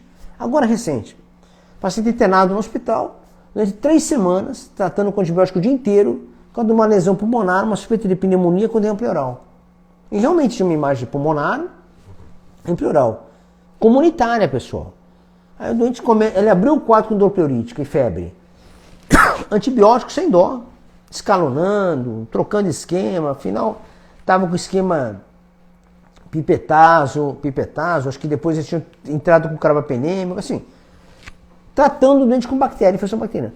Paciente internado no hospital, durante 3 semanas, tratando com antibiótico o dia inteiro, por causa de uma lesão pulmonar, uma suspeita de pneumonia com edema pleural. E realmente tinha uma imagem pulmonar em pleural. Comunitária, pessoal. Aí o doente ele abriu o quadro com dor pleurítica e febre. Antibiótico sem dó, escalonando, trocando esquema, afinal estava com esquema pipetazo, acho que depois eles tinham entrado com carbapenêmico, assim, tratando o doente com bactéria, infecção bacteriana.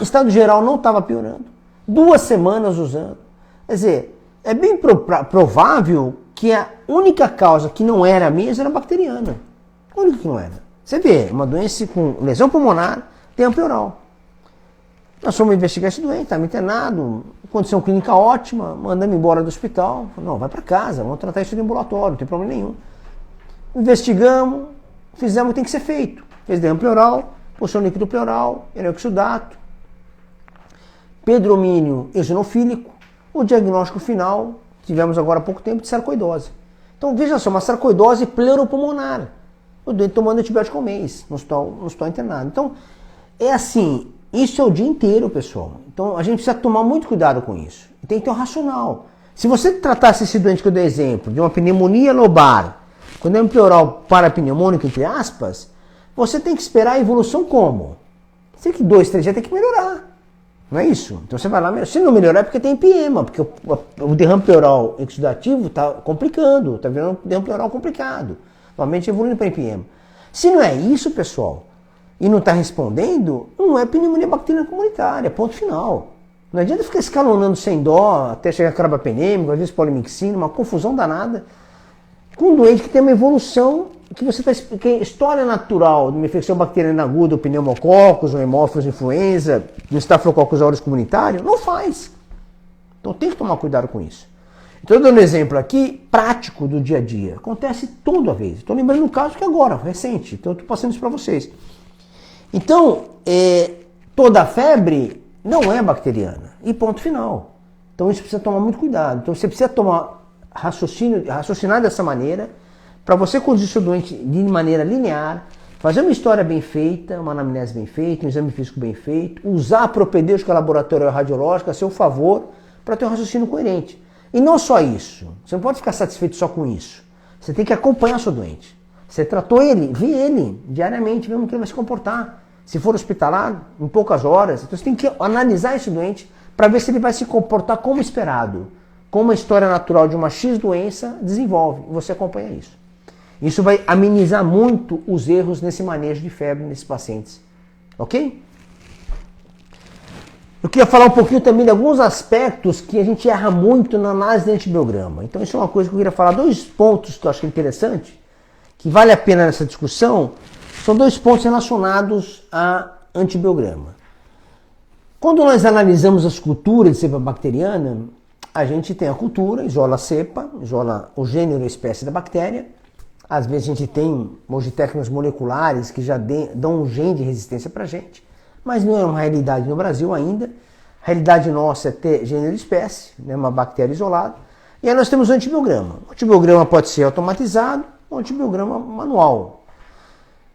Estado geral não estava piorando, 2 semanas usando. Quer dizer, é bem provável que a única causa que não era mesmo era bacteriana. A única que não era. Você vê, uma doença com lesão pulmonar tem amplioral. Nós fomos investigar esse doente, estava internado, condição clínica ótima, mandamos embora do hospital. Não, vai para casa, vamos tratar isso de ambulatório, não tem problema nenhum. Investigamos, fizemos o que tem que ser feito. Fez derrame pleural, punção líquido pleural, eroxudato, pedromínio eosinofílico. O diagnóstico final, tivemos agora há pouco tempo, de sarcoidose. Então veja só, uma sarcoidose pleuropulmonar. O doente tomando antibiótico ao mês, no hospital internado. Então, é assim, isso é o dia inteiro, pessoal. Então a gente precisa tomar muito cuidado com isso. Tem que ter um racional. Se você tratasse esse doente que eu dei exemplo, de uma pneumonia lobar, com derrame pleural parapneumônico, entre aspas, você tem que esperar a evolução como? Você tem que 2, 3 dias tem que melhorar. Não é isso? Então você vai lá, se não melhorar é porque tem empiema, porque o derrame pleural exudativo está complicando, está virando um derrame pleural complicado. Normalmente evoluindo para empiema. Se não é isso, pessoal, e não está respondendo, não é pneumonia bacteriana comunitária, ponto final. Não adianta ficar escalonando sem dó, até chegar a carbapenêmico, às vezes polimixina, uma confusão danada, com um doente que tem uma evolução que você está, que é história natural de uma infecção bacteriana aguda, o pneumococcus, o hemófilos influenza, o Staphylococcus aureus comunitário, não faz. Então tem que tomar cuidado com isso. Estou dando um exemplo aqui prático do dia a dia. Acontece toda vez. Estou lembrando um caso que agora, recente. Então estou passando isso para vocês. Então, toda febre não é bacteriana. E ponto final. Então isso precisa tomar muito cuidado. Então você precisa raciocinar dessa maneira para você conduzir seu doente de maneira linear, fazer uma história bem feita, uma anamnese bem feita, um exame físico bem feito, usar a propedêutica laboratorial radiológica a seu favor para ter um raciocínio coerente. E não só isso. Você não pode ficar satisfeito só com isso. Você tem que acompanhar seu doente. Você tratou ele, vê ele diariamente, vê como que ele vai se comportar. Se for hospitalar, em poucas horas. Então você tem que analisar esse doente para ver se ele vai se comportar como esperado. Como a história natural de uma X doença desenvolve. E você acompanha isso. Isso vai amenizar muito os erros nesse manejo de febre nesses pacientes. Ok? Eu queria falar um pouquinho também de alguns aspectos que a gente erra muito na análise de antibiograma. Então isso é uma coisa que eu queria falar. 2 pontos que eu acho que é interessante, que vale a pena nessa discussão, são 2 pontos relacionados a antibiograma. Quando nós analisamos as culturas de cepa bacteriana, a gente tem a cultura, isola a cepa, isola o gênero e a espécie da bactéria. Às vezes a gente tem hoje técnicas moleculares que já dão um gene de resistência para a gente, mas não é uma realidade no Brasil ainda. A realidade nossa é ter gênero e espécie, né, uma bactéria isolada. E aí nós temos o antibiograma. O antibiograma pode ser automatizado ou antibiograma manual.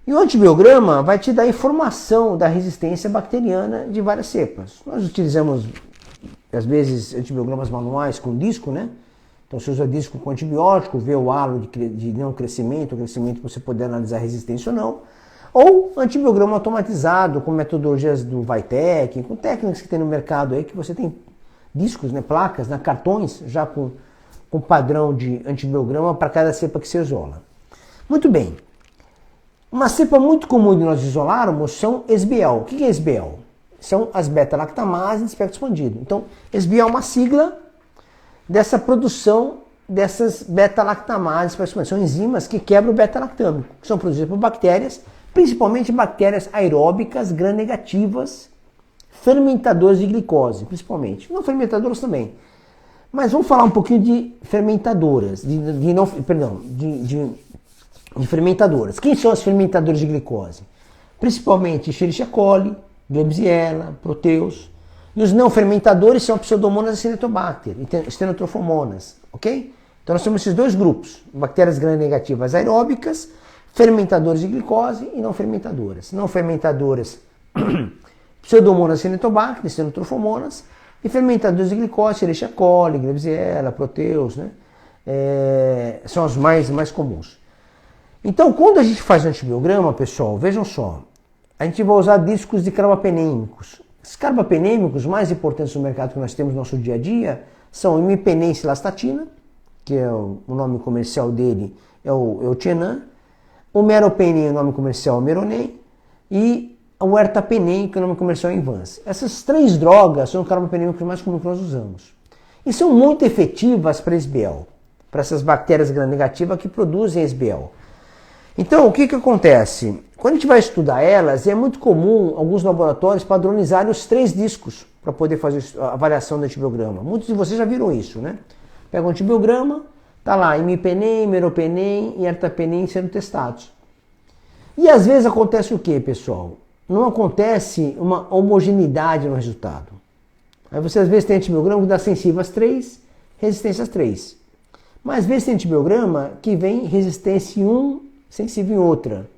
E o antibiograma vai te dar informação da resistência bacteriana de várias cepas. Nós utilizamos, às vezes, antibiogramas manuais com disco, né? Então você usa disco com antibiótico, vê o halo de não crescimento, o crescimento para você poder analisar a resistência ou não. Ou antibiograma automatizado, com metodologias do Vitek, com técnicas que tem no mercado aí, que você tem discos, né, placas, né, cartões, já com padrão de antibiograma para cada cepa que se isola. Muito bem. Uma cepa muito comum de nós isolarmos são SBL. O que é SBL? São as beta-lactamases de espectro expandido. Então, SBL é uma sigla dessa produção dessas beta-lactamases, são enzimas que quebram o beta-lactâmico, que são produzidas por bactérias, principalmente bactérias aeróbicas gram-negativas, fermentadoras de glicose, principalmente. Não fermentadoras também. Mas vamos falar um pouquinho de fermentadoras, de fermentadoras. Quem são as fermentadoras de glicose? Principalmente Escherichia coli, Klebsiella, Proteus. E os não fermentadores são Pseudomonas acinetobacter, Stenotrofomonas, ok? Então nós temos esses 2 grupos, bactérias gram-negativas aeróbicas, fermentadores de glicose e não fermentadoras. Não fermentadoras, Pseudomonas acinetobacter, Stenotrofomonas, e fermentadores de glicose, Escherichia coli, Klebsiella, Proteus, né? São os mais comuns. Então, quando a gente faz antibiograma, pessoal, vejam só, a gente vai usar discos de carbapenêmicos. Os carbapenêmicos mais importantes no mercado que nós temos no nosso dia a dia são imipenem e cilastatina, que é o nome comercial dele é o Tienan, o meropenem, o nome comercial é o Meronem, e o ertapenem, que é o nome comercial é Invance. Essas três drogas são os carbapenêmicos mais comuns que nós usamos. E são muito efetivas para SBL, para essas bactérias gram-negativas que produzem SBL. Então, o que acontece? Quando a gente vai estudar elas, é muito comum alguns laboratórios padronizarem os 3 discos para poder fazer a avaliação do antibiograma. Muitos de vocês já viram isso, né? Pega o antibiograma, tá lá imipenem, meropenem e ertapenem sendo testados. E às vezes acontece o que, pessoal? Não acontece uma homogeneidade no resultado. Aí você às vezes tem antibiograma que dá sensível às 3, resistência às 3. Mas às vezes tem antibiograma que vem resistência em um, sensível em outra.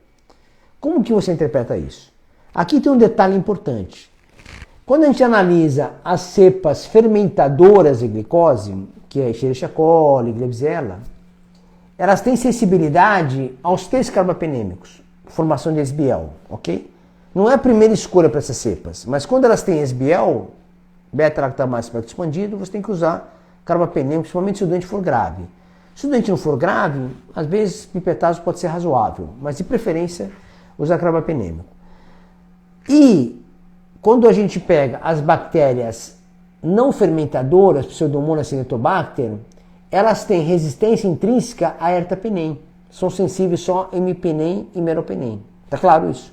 Como que você interpreta isso? Aqui tem um detalhe importante. Quando a gente analisa as cepas fermentadoras de glicose, que é Escherichia coli, Klebsiella, elas têm sensibilidade aos 3 carbapenêmicos, formação de SBL, ok? Não é a primeira escolha para essas cepas, mas quando elas têm SBL, beta-lactamase espectro expandido, você tem que usar carbapenêmico, principalmente se o doente for grave. Se o doente não for grave, às vezes pipetase pode ser razoável, mas de preferência usar carbapenêmico. E quando a gente pega as bactérias não fermentadoras, Pseudomonas acinetobacter, elas têm resistência intrínseca a ertapenem. São sensíveis só a imipenem e meropenem. Tá claro isso?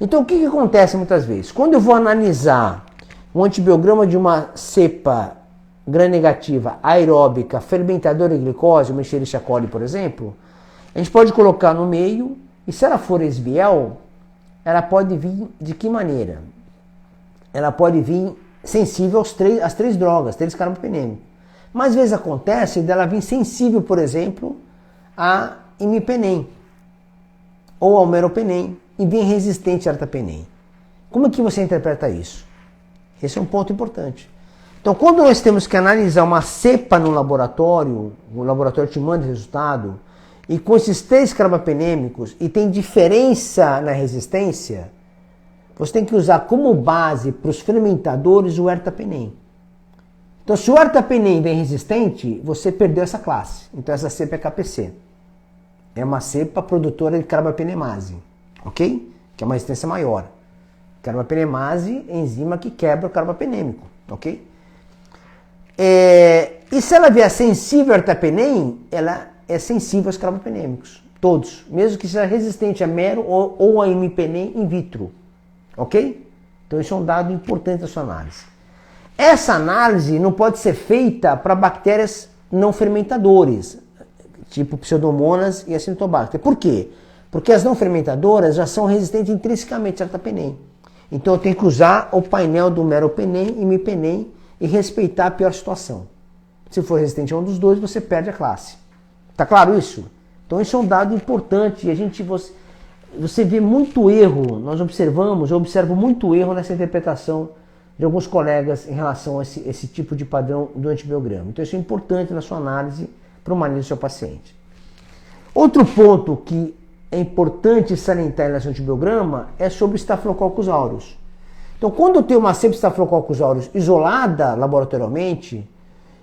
Então o que acontece muitas vezes? Quando eu vou analisar um antibiograma de uma cepa gram-negativa aeróbica fermentadora de glicose, uma Escherichia coli, por exemplo, a gente pode colocar no meio, e se ela for SBL, ela pode vir de que maneira? Ela pode vir sensível às 3 drogas, 3 carbapenêmicos. Mas às vezes acontece dela vir sensível, por exemplo, a imipenem ou ao meropenem e vir resistente a ertapenem. Como é que você interpreta isso? Esse é um ponto importante. Então, quando nós temos que analisar uma cepa no laboratório, o laboratório te manda resultado, e com esses 3 carbapenêmicos, e tem diferença na resistência, você tem que usar como base para os fermentadores o ertapenem. Então, se o ertapenem vem resistente, você perdeu essa classe. Então, essa cepa é KPC. É uma cepa produtora de carbapenemase, ok? Que é uma resistência maior. Carbapenemase é enzima que quebra o carbapenêmico, ok? E se ela vier sensível ao ertapenem, ela é sensível aos carbapenêmicos, todos, mesmo que seja resistente a mero ou a imipenem in vitro, ok? Então isso é um dado importante da sua análise. Essa análise não pode ser feita para bactérias não fermentadoras, tipo Pseudomonas e Acinetobacter. Por quê? Porque as não fermentadoras já são resistentes intrinsecamente a ertapenem. Então eu tenho que usar o painel do meropenem e imipenem e respeitar a pior situação. Se for resistente a um dos dois, você perde a classe. Tá claro isso? Então isso é um dado importante e você vê muito erro, eu observo muito erro nessa interpretação de alguns colegas em relação a esse tipo de padrão do antibiograma. Então isso é importante na sua análise para o manejo do seu paciente. Outro ponto que é importante salientar em relação ao antibiograma é sobre o Staphylococcus aureus. Então, quando eu tenho uma cepa de Staphylococcus aureus isolada laboratorialmente,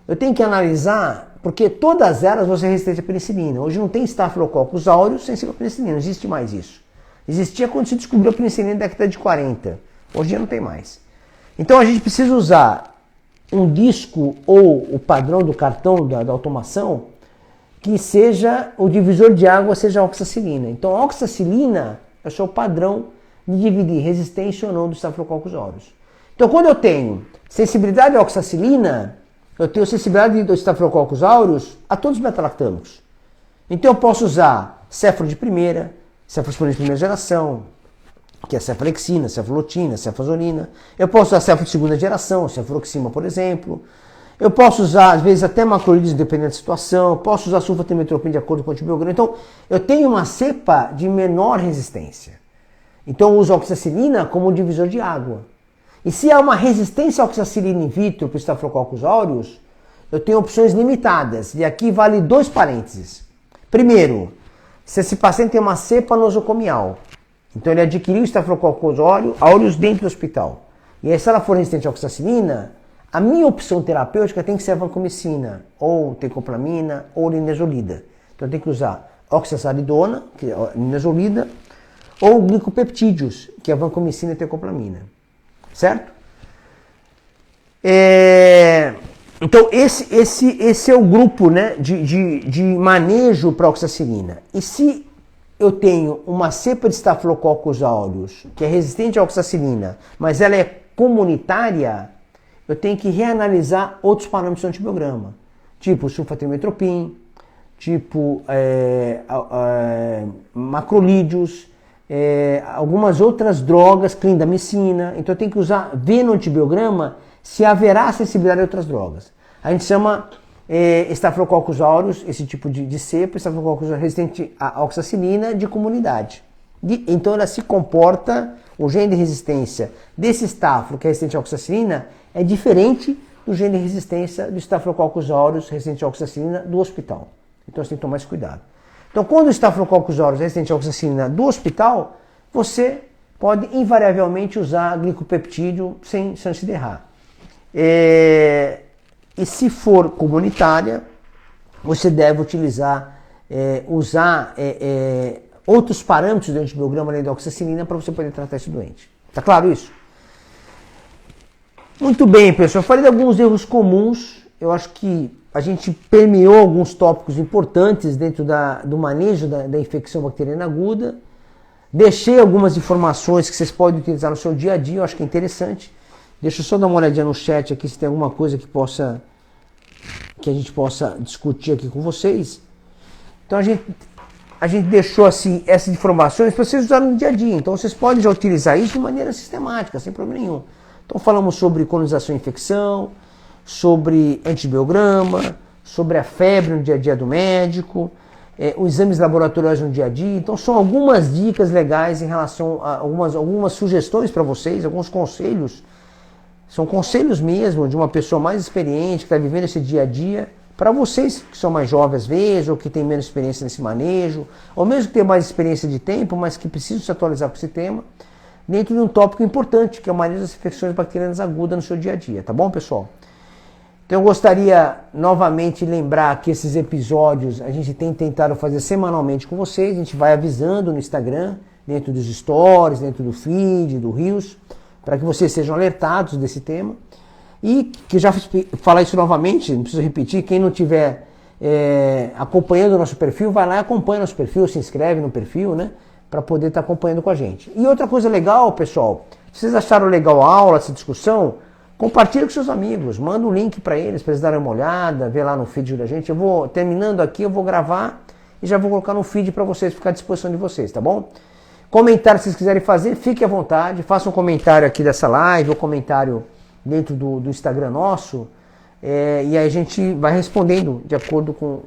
eu tenho que analisar, porque todas elas vão ser resistentes à penicilina. Hoje não tem Staphylococcus aureus sensível à penicilina, não existe mais isso. Existia quando se descobriu a penicilina na década de 40. Hoje em dia não tem mais. Então a gente precisa usar um disco ou o padrão do cartão da automação que seja o divisor de água, seja a oxacilina. Então a oxacilina é o seu padrão de dividir resistência ou não do Staphylococcus aureus. Então quando eu tenho sensibilidade à oxacilina, eu tenho sensibilidade do Staphylococcus aureus a todos os beta-lactâmicos. Então eu posso usar cefalo de primeira, cefalosporina de primeira geração, que é cefalexina, cefalotina, cefazolina. Eu posso usar cefalo de segunda geração, cefaloxima, por exemplo. Eu posso usar, às vezes, até macrolídeos dependendo da situação. Posso usar sulfametropina de acordo com o antibiograma. Então, eu tenho uma cepa de menor resistência. Então, eu uso a oxacilina como divisor de água. E se há uma resistência à oxacilina in vitro para o Staphylococcus aureus, eu tenho opções limitadas. E aqui vale 2 parênteses. Primeiro, se esse paciente tem uma cepa nosocomial, então ele adquiriu Staphylococcus aureus dentro do hospital, e aí se ela for resistente à oxacilina, a minha opção terapêutica tem que ser a vancomicina, ou tecoplamina, ou linezolida. Então eu tenho que usar oxazolidona, que é a linezolida, ou glicopeptídeos, que é a vancomicina e tecoplamina. Certo? Então esse é o grupo, né, de manejo para oxacilina. E se eu tenho uma cepa de Staphylococcus aureus que é resistente à oxacilina, mas ela é comunitária, eu tenho que reanalisar outros parâmetros do antibiograma, tipo sulfatrimetropin, tipo macrolídeos, algumas outras drogas, clindamicina. Então eu tenho que ver no antibiograma se haverá sensibilidade a outras drogas. A gente chama Staphylococcus aureus, esse tipo de cepa, Staphylococcus aureus resistente à oxacilina, de comunidade. Então ela se comporta, o gene de resistência desse Staphylo, que é resistente à oxacilina, é diferente do gene de resistência do Staphylococcus aureus resistente à oxacilina do hospital. Então você tem que tomar esse cuidado. Então, quando o Staphylococcus aureus é resistente à oxacilina do hospital, você pode invariavelmente usar glicopeptídeo sem chance de errar. E se for comunitária, você deve usar outros parâmetros do antibiograma além da oxacilina para você poder tratar esse doente. Tá claro isso? Muito bem, pessoal. Eu falei de alguns erros comuns. Eu acho que a gente permeou alguns tópicos importantes dentro do manejo da infecção bacteriana aguda. Deixei algumas informações que vocês podem utilizar no seu dia a dia, eu acho que é interessante. Deixa eu só dar uma olhadinha no chat aqui se tem alguma coisa que a gente possa discutir aqui com vocês. Então a gente deixou assim essas informações para vocês usarem no dia a dia. Então vocês podem já utilizar isso de maneira sistemática, sem problema nenhum. Então falamos sobre colonização e infecção, sobre antibiograma, sobre a febre no dia a dia do médico, os exames laboratoriais no dia a dia. Então são algumas dicas legais em relação a algumas sugestões para vocês, alguns conselhos. São conselhos mesmo de uma pessoa mais experiente, que está vivendo esse dia a dia, para vocês que são mais jovens às vezes, ou que têm menos experiência nesse manejo, ou mesmo que tenham mais experiência de tempo, mas que precisam se atualizar com esse tema, dentro de um tópico importante, que é o manejo das infecções bacterianas agudas no seu dia a dia. Tá bom, pessoal? Então eu gostaria novamente de lembrar que esses episódios a gente tem tentado fazer semanalmente com vocês, a gente vai avisando no Instagram, dentro dos stories, dentro do feed, do Reels, para que vocês sejam alertados desse tema. E que já falar isso novamente, não preciso repetir, quem não estiver acompanhando o nosso perfil, vai lá e acompanha o nosso perfil, se inscreve no perfil, né? Para poder estar acompanhando com a gente. E outra coisa legal, pessoal, se vocês acharam legal a aula, essa discussão, compartilha com seus amigos, manda um link para eles darem uma olhada, ver lá no feed da gente. Terminando aqui, eu vou gravar e já vou colocar no feed para vocês, ficar à disposição de vocês, tá bom? Comentário, se vocês quiserem fazer, fique à vontade, faça um comentário aqui dessa live, ou comentário dentro do Instagram nosso, e aí a gente vai respondendo de acordo com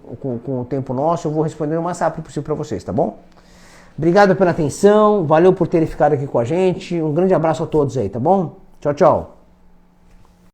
o tempo nosso, eu vou respondendo o mais rápido possível para vocês, tá bom? Obrigado pela atenção, valeu por terem ficado aqui com a gente, um grande abraço a todos aí, tá bom? Tchau, tchau.